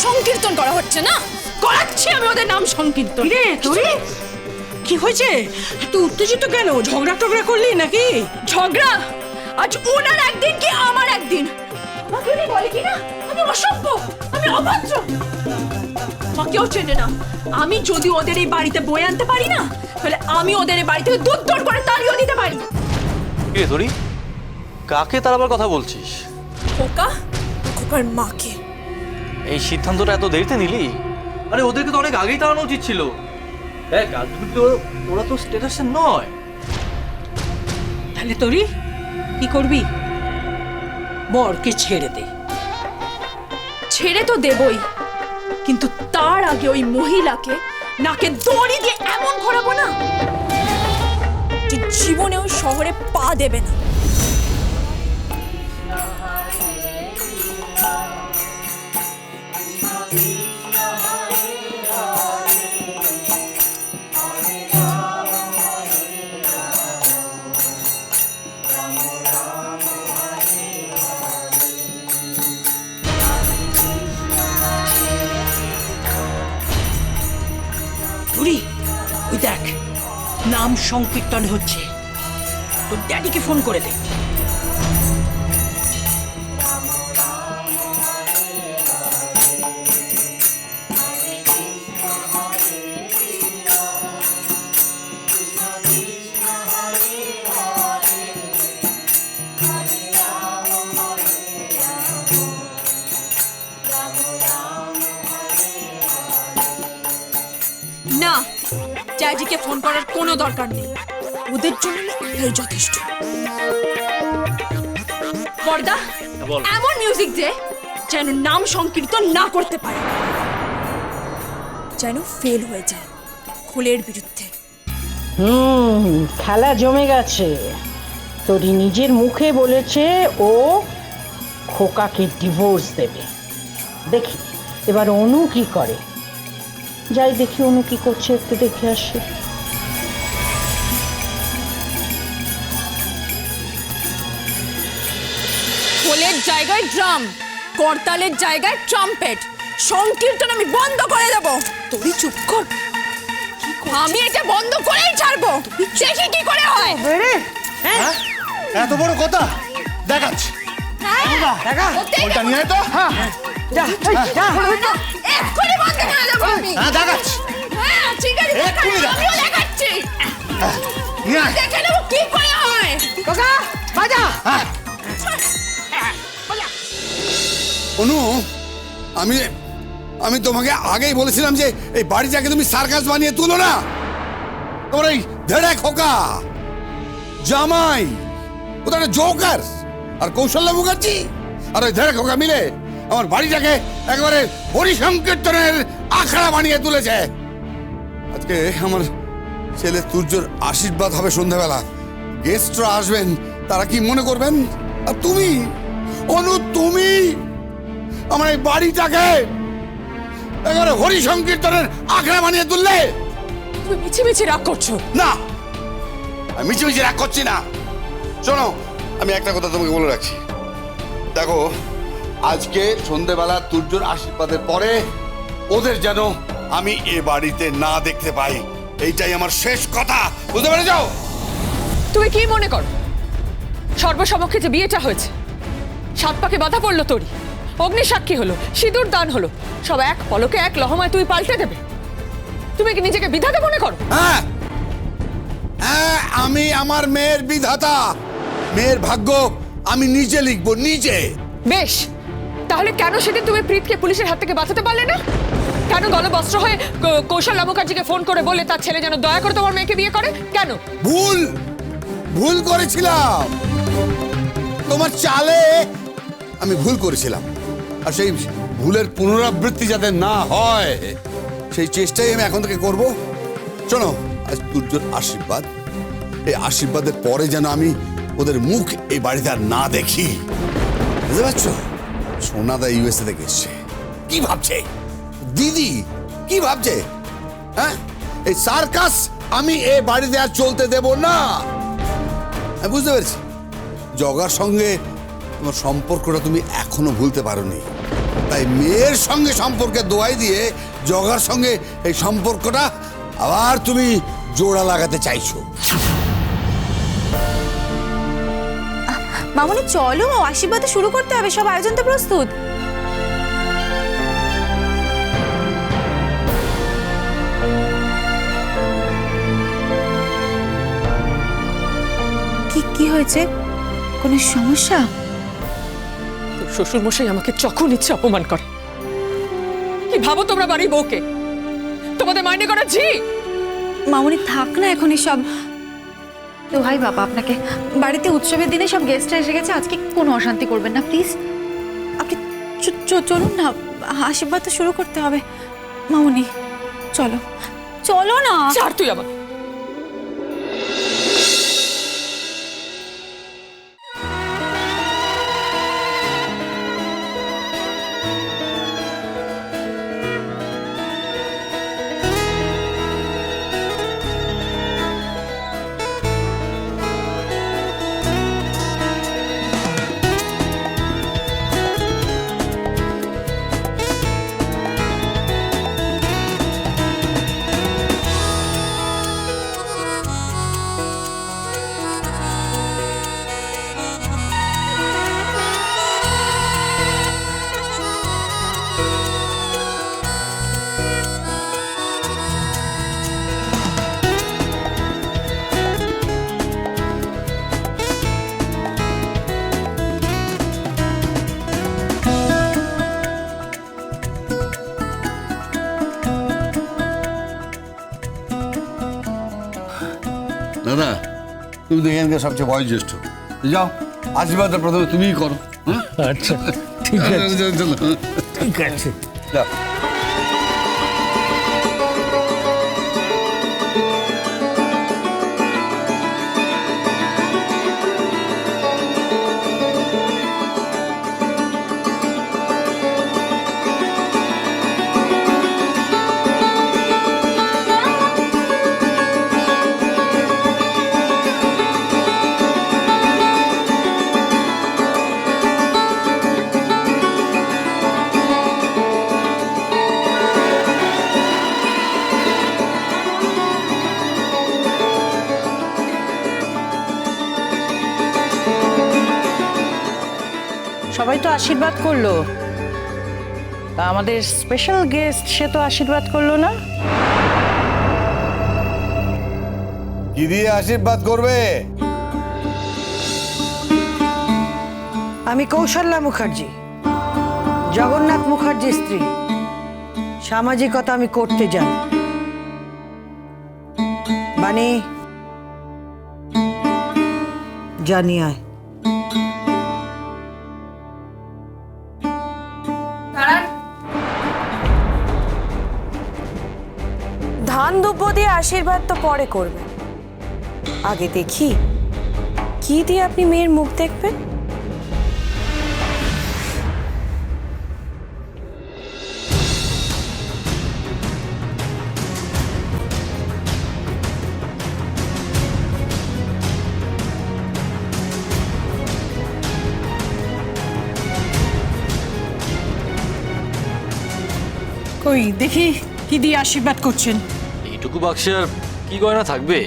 সংকীর্তন করা হচ্ছে না? করাচ্ছি আমি ওদের নাম সংকীর্তন। রে তোরে কি হয়েছে? এত উত্তেজিত কেন? ঝগড়া টগড়া করলি নাকি? ঝগড়া? আজ ওনার একদিন কি আমার একদিন? আমাকে উনি বলে কি না আমি অসভ্য, আমি অভদ্র। আমাকেও চেনে না। আমি যদি ওদের এই বাড়িতে বয়ে আনতে পারি না, তাহলে আমি ওদের এই বাড়ি থেকে দূর দূর করে তাড়িয়ে দিতে পারি। কে তোরি? কাকে তার আবার কথা বলছিস? খোকা, খোকার মাকে। এই সিদ্ধান্তটা এত দেরিতে নিলি? আরে ওদেরকে তো অনেক আগেই তাড়ানো উচিত ছিল। দেখ ওরা তো স্ট্যাটাসে নয়। তাহলে তোরি কি করবি? বরকে ছেড়ে দে। ছেড়ে তো দেবই, কিন্তু তার আগে ওই মহিলাকে নাকে দড়ি দিয়ে এমন ঘোরাবো না যে জীবনে ওই শহরে পা দেবে না। তোরি ওই দেখ নাম সংকীর্তন হচ্ছে। তোর ড্যাডিকে ফোন করে দে। না, ড্যাডিকে ফোন করার কোনো দরকার নেই। ওদের জন্য এটাই যথেষ্ট। বড়দা, এমন মিউজিক দে যেন নাম সংকীর্তন না করতে পারে, যেন ফেল হয়ে যায় ফুলের বিরুদ্ধে। খেলা জমে গেছে। তোরই নিজের মুখে বলেছে ও খোকাকে ডিভোর্স দেবে। দেখি এবার অনু কি করে। যাই দেখি অনু কি করছে, একটু দেখে আসি। খোলের জায়গায় ড্রাম, করতালের জায়গায় ট্রাম্পেট। সংকীর্তন আমি বন্ধ করে দেব। তুই চুপ কর। আমি এটা বন্ধ করেই ছাড়বো। দেখি কি করে হয়। হ্যাঁ? এত বড় কথা দেখাচ্ছি। ওটা নিয়ে আয় তো। এক্ষুনি বন্ধ করে দেবো আমি। হ্যাঁ দেখাচ্ছি। হ্যাঁ ঠিক আছে, এক্ষুনি দেখাচ্ছি। আমিও দেখাচ্ছি। নিয়ে আয়। দেখে নেবো কি করে হয়। কাকা বাজা। হ্যাঁ। অনু, আমি তোমাকে আগেই বলেছিলাম যে এই বাড়িটাকে তুমি সার্কাস বানিয়ে তুলো না। তোমার এই ধেড়ে খোকা জামাই, ওটা জোকার আর কৌশল্য মুখার্জি আর ওই ধেড়ে খোকা মিলে আমার বাড়িটাকে একেবারে হরি সংকীর্তনের আখড়া বানিয়ে তুলেছে। আজকে আমার ছেলে সূর্যর আশীর্বাদ হবে সন্ধ্যাবেলা। গেস্টরা আসবেন, তারা কি মনে করবেন? আর তুমি অনু, তুমি আমার এই বাড়িটাকে একেবারে হরি সংকীর্তনের আখড়া বানিয়ে তুললে। তুমি মিছিমিছি রাগ করছো। না, আমি মিছিমিছি রাগ করছি না। শোনো, আমি একটা কথা তোমাকে বলে রাখছি। দেখো, আজকে সন্ধ্যেবেলা সূর্যর আশীর্বাদের পরে ওদের যেন আমি এ বাড়িতে না দেখতে পাই, এইটাই আমার শেষ কথা। বুঝতে পেরে যাও? তুমি কি মনে করো সর্বসমক্ষে যে বিয়েটা হয়েছে, সাত পাকে বাধা পড়লো তোরই, অগ্নিসাক্ষী হলো, সিঁদুর দান হলো, সব এক পলকে এক লহমায় তুই পাল্টে দেবে? তুমি কি নিজেকে বিধাতা মনে করো? হ্যাঁ, হ্যাঁ, আমি আমার মেয়ের বিধাতা। মেয়ের ভাগ্য আমি নিজে লিখবো, নিজে। বেশ, তাহলে কেন সেদিন তুমি প্রীতকে পুলিশের হাত থেকে বাঁচাতে পারলে না? কেন গলবস্ত্র হয়ে কৌশল্যা মুখার্জিকে ফোন করে বলে তার ছেলে যেন দয়া করে তোমার মেয়েকে বিয়ে করে? কেন? ভুল করেছিলাম। তোমার চালে আমি ভুল করেছিলাম, আর সেই ভুলের পুনরাবৃত্তি যাতে না হয় সেই চেষ্টাই আমি এখন থেকে করব। শোনো, আজ সূর্যর আশীর্বাদ, এই আশীর্বাদের পরে যেন আমি ওদের মুখ এই বাড়িতে আর না দেখি। বুঝতে পারছো? সোনাদা ইউএসএ থেকে এসছে। কি ভাবছে দিদি? কি ভাবছে? হ্যাঁ, এই সার্কাস আমি এই বাড়িতে আর চলতে দেব না। আমি বুঝতে পেরেছি জগার সঙ্গে তোমার সম্পর্কটা তুমি এখনো ভুলতে পারোনি। তাই মেয়ের সঙ্গে সম্পর্কে দোয়াই দিয়ে জগার সঙ্গে এই সম্পর্কটা আবার তুমি জোড়া লাগাতে চাইছো। মামুনি চলো, আশীর্বাদে শুরু করতে হবে, সব আয়োজন তো প্রস্তুত। কি হয়েছে? কোনো সমস্যা? শ্বশুর মশাই আমাকে যখন ইচ্ছে অপমান করে। কি ভাবো তোমরা বাড়ির বউকে? তোমাদের মাইনে করা ঝি? মামুনি থাক না এখন এসব। তো ভাই বাবা, আপনাকে বাড়িতে উৎসবের দিনে সব গেস্টরা এসে গেছে, আজকে কোনো অশান্তি করবেন না প্লিজ। আপনি চলুন না, আশীর্বাদ তো শুরু করতে হবে। মামুনি চলো চলো না। ছাড় তুই আমার। দাদা, তুমি তো এখানকার সবচেয়ে বয়োজ্যেষ্ঠ, যাও আশীর্বাদটা প্রথমে তুমিই করো। আচ্ছা ঠিক আছে, চলো ঠিক আছে। যাও। সবাই তো আশীর্বাদ করলো, তা আমাদের স্পেশাল গেস্ট সে তো আশীর্বাদ করলো না। কি দিয়ে আশীর্বাদ করবে? আমি কৌশল্যা মুখার্জি, জগন্নাথ মুখার্জির স্ত্রী। সামাজিকতা আমি করতে জানি। বানি, জানি আয়। ধান দুব্য দিয়ে আশীর্বাদ তো পরে করবেন, আগে দেখি কি দিয়ে আপনি মেয়ের মুখ দেখবেন। কই দেখি কি দিয়ে আশীর্বাদ করছেন। এইটুকু বাক্সে আর কি গয়না থাকবে?